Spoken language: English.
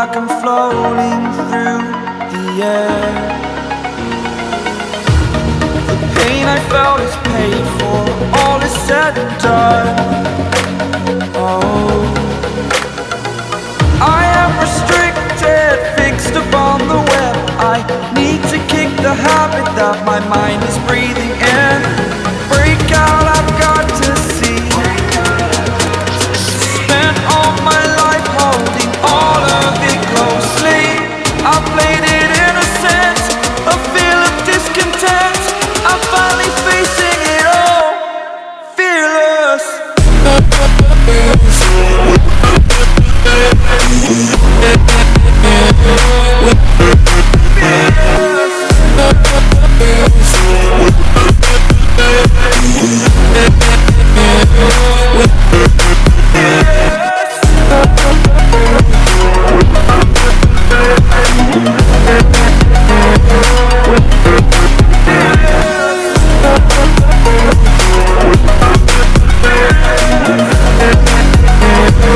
like I'm floating through the air. The pain I felt is paid for, all is said and done. Oh, I am